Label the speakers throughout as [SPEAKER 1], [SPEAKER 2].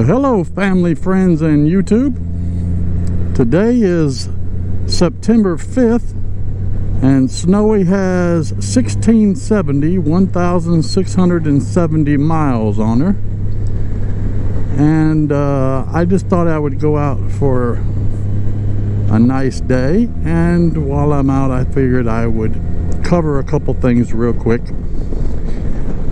[SPEAKER 1] Hello family, friends, and YouTube. Today is September 5th and Snowee has 1,670 miles on her, and I just thought I would go out for a nice day, and while I'm out I figured I would cover a couple things real quick.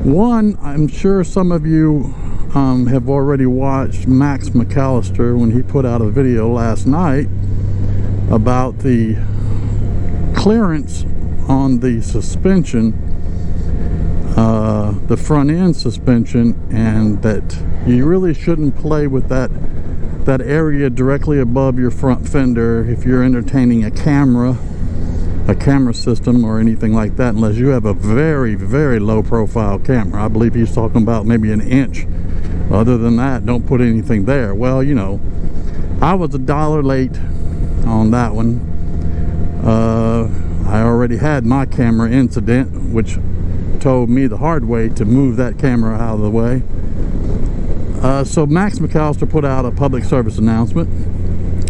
[SPEAKER 1] One, I'm sure some of you have already watched Max McAllister when he put out a video last night about the clearance on the suspension, the front end suspension, and that you really shouldn't play with that area directly above your front fender if you're entertaining a camera system or anything like that, unless you have a very, very low profile camera. I believe he's talking about maybe an inch. Other than that, don't put anything there. Well, you know, I was $1 late on that one. I already had my camera incident, which told me the hard way to move that camera out of the way. So Max McAllister put out a public service announcement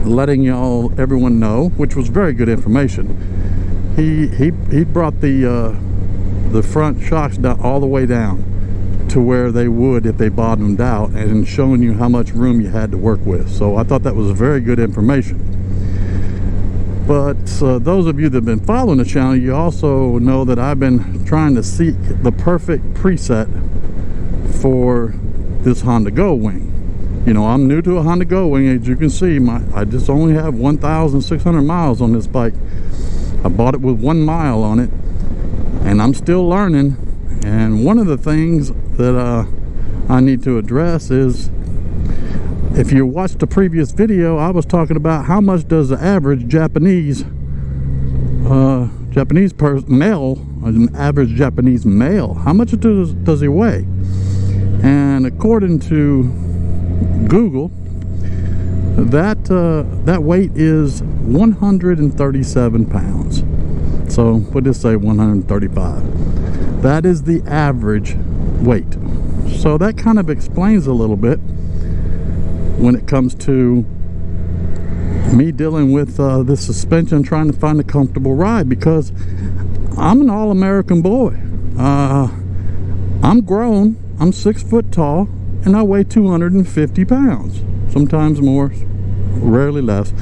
[SPEAKER 1] letting everyone know, which was very good information. He brought the front shocks down all the way down to where they would if they bottomed out, and showing you how much room you had to work with. So I thought that was very good information. But those of you that have been following the channel, you also know that I've been trying to seek the perfect preset for this Honda Gold Wing. You know, I'm new to a Honda Gold Wing. As you can see, I just only have 1,600 miles on this bike. I bought it with 1 mile on it, and I'm still learning. And one of the things that I need to address is, if you watched the previous video, I was talking about how much does the average Japanese male, an average Japanese male, how much does he weigh? And according to Google, that weight is 137 pounds. So we'll just say 135. That is the average weight. So that kind of explains a little bit when it comes to me dealing with this suspension, trying to find a comfortable ride, because I'm an all-American boy. I'm grown, I'm 6 foot tall, and I weigh 250 pounds, sometimes more, rarely less.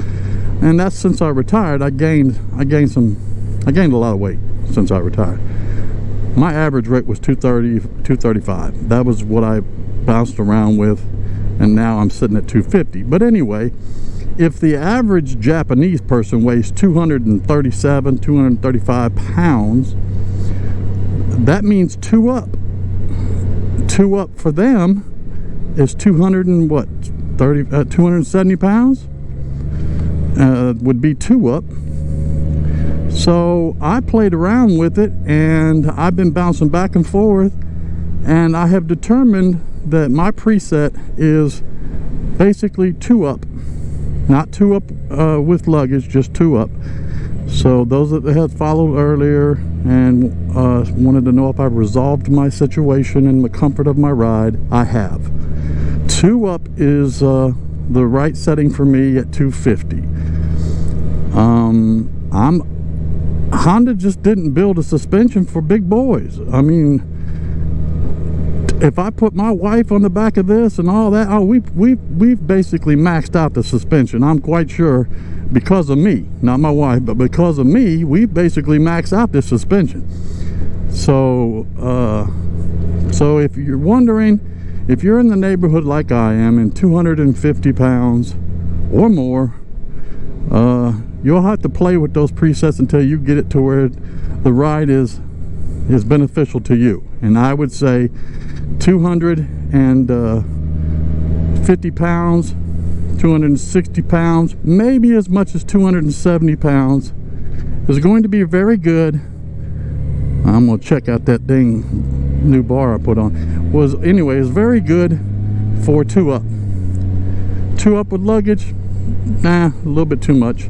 [SPEAKER 1] And that's since I retired. I gained a lot of weight since I retired. My average weight was 230, 235. That was what I bounced around with, and now I'm sitting at 250. But anyway, if the average Japanese person weighs 237, 235 pounds, that means 2 up. 2 up for them is 270 pounds. Would be 2 up. So I played around with it, and I've been bouncing back and forth, and I have determined that my preset is basically 2 up, not 2 up with luggage, just 2 up. So those that have followed earlier and wanted to know if I've resolved my situation and the comfort of my ride, I have. 2 up is the right setting for me at 250. Honda just didn't build a suspension for big boys. I mean, if I put my wife on the back of this and all that, we've basically maxed out the suspension. I'm quite sure, because of me, not my wife, but because of me, we've basically maxed out this suspension. So so if you're wondering, if you're in the neighborhood like I am, and 250 pounds or more, you'll have to play with those presets until you get it to where the ride is beneficial to you. And I would say 250 pounds, 260 pounds, maybe as much as 270 pounds is going to be very good. I'm gonna check out that dang new bar I put on. Anyway, it's very good for 2 up. 2 up with luggage, nah, a little bit too much.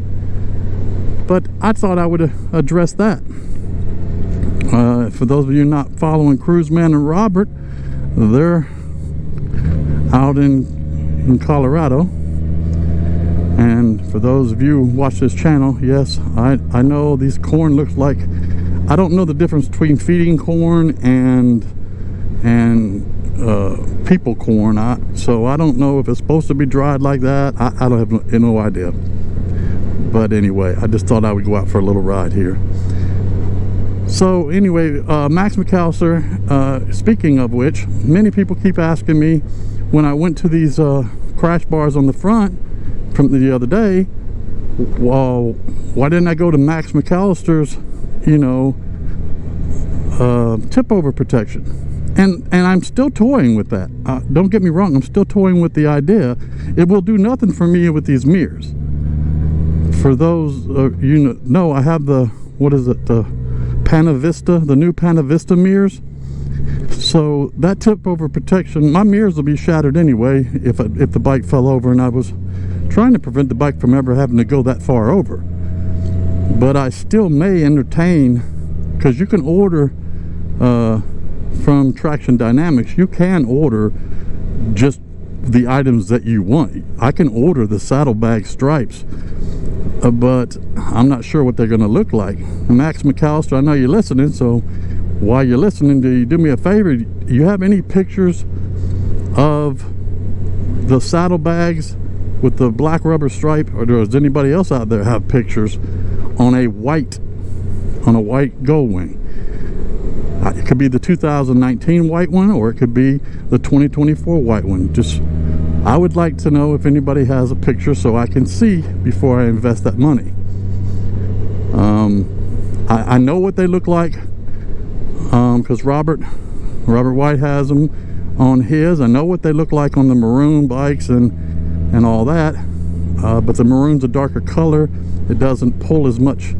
[SPEAKER 1] But I thought I would address that. For those of you not following Cruiseman and Robert, they're out in in Colorado. And for those of you who watch this channel, yes, I know these corn looks like, I don't know the difference between feeding corn and people corn. So I don't know if it's supposed to be dried like that. I don't have no idea. But anyway, I just thought I would go out for a little ride here. So anyway, Max McAllister, speaking of which, many people keep asking me when I went to these crash bars on the front from the other day, well, why didn't I go to Max McAllister's, you know, tip over protection? And I'm still toying with that. Don't get me wrong, I'm still toying with the idea. It will do nothing for me with these mirrors. For those you know, I have the, what is it, the Panavista, the new Panavista mirrors. So that tip over protection, my mirrors will be shattered anyway if the bike fell over, and I was trying to prevent the bike from ever having to go that far over. But I still may entertain, because you can order from Traxxion Dynamics, you can order just the items that you want. I can order the saddlebag stripes, but I'm not sure what they're going to look like. Max McAllister, I know you're listening, so while you're listening, do you do me a favor? Do you have any pictures of the saddlebags with the black rubber stripe, or does anybody else out there have pictures on a white Gold Wing? It could be the 2019 white one, or it could be the 2024 white one. Just, I would like to know if anybody has a picture so I can see before I invest that money. I know what they look like because Robert White has them on his. I know what they look like on the maroon bikes and all that, but the maroon's a darker color. It doesn't pull as much,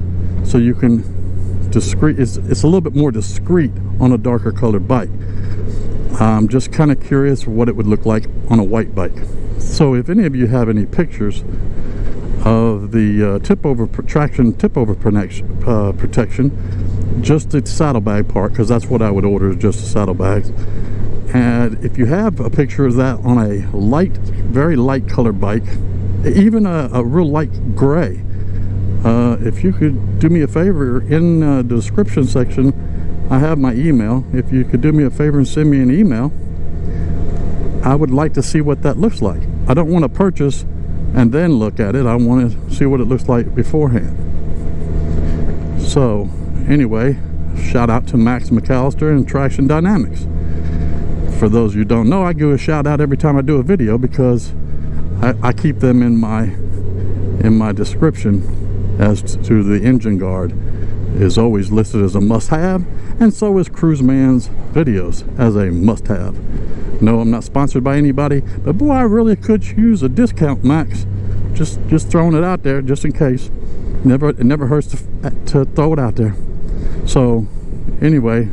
[SPEAKER 1] so you can discreet. It's a little bit more discreet on a darker colored bike. I'm just kind of curious what it would look like on a white bike. So if any of you have any pictures of the Traxxion tip over protection, just the saddlebag part, because that's what I would order, is just the saddlebags. And if you have a picture of that on a light, very light colored bike, even a real light gray, if you could do me a favor, in the description section I have my email. If you could do me a favor and send me an email, I would like to see what that looks like. I don't want to purchase and then look at it. I want to see what it looks like beforehand. So anyway, shout out to Max McAllister and Traxxion Dynamics. For those of you who don't know, I give a shout out every time I do a video, because I keep them in my description, as to the engine guard is always listed as a must-have, and so is Cruise Man's videos as a must-have. No, I'm not sponsored by anybody, but boy, I really could use a discount, Max. Just throwing it out there, just in case. It never hurts to throw it out there. So anyway,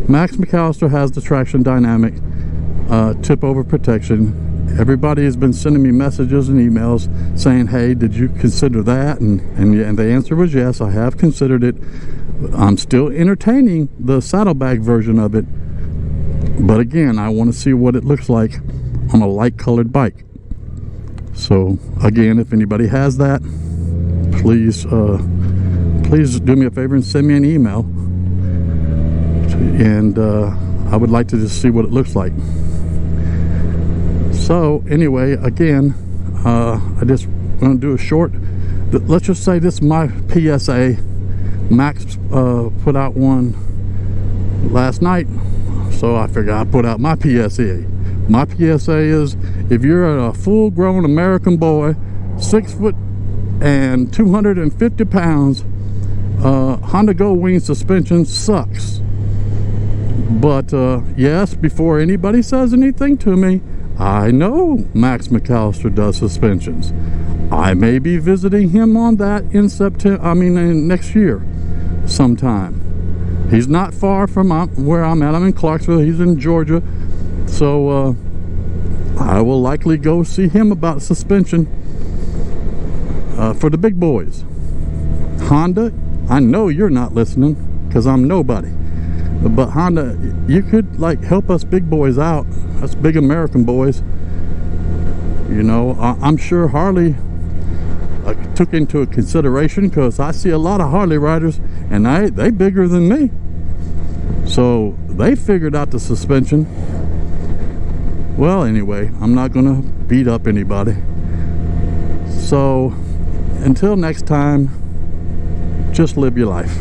[SPEAKER 1] Max McAllister has the Traxxion Dynamic tip over protection. Everybody has been sending me messages and emails saying, hey, did you consider that? And the answer was yes, I have considered it. I'm still entertaining the saddlebag version of it, but again, I want to see what it looks like on a light colored bike. So again, if anybody has that, please do me a favor and send me an email, and I would like to just see what it looks like. So anyway, again, I just want to do a short, let's just say this is my PSA. Max put out one last night, so I figured I'd put out my PSA. My PSA is, if you're a full-grown American boy, 6 foot and 250 pounds, Honda Gold Wing suspension sucks. But yes, before anybody says anything to me, I know Max McAllister does suspensions. I may be visiting him on that in next year sometime. He's not far from where I'm at. I'm in Clarksville. He's in Georgia. So I will likely go see him about suspension for the big boys. Honda, I know you're not listening, because I'm nobody. But Honda, you could like help us big boys out, us big American boys, You know, I'm sure Harley took into consideration, because I see a lot of Harley riders and they bigger than me, so they figured out the suspension. Well, anyway, I'm not gonna beat up anybody. So until next time, just live your life.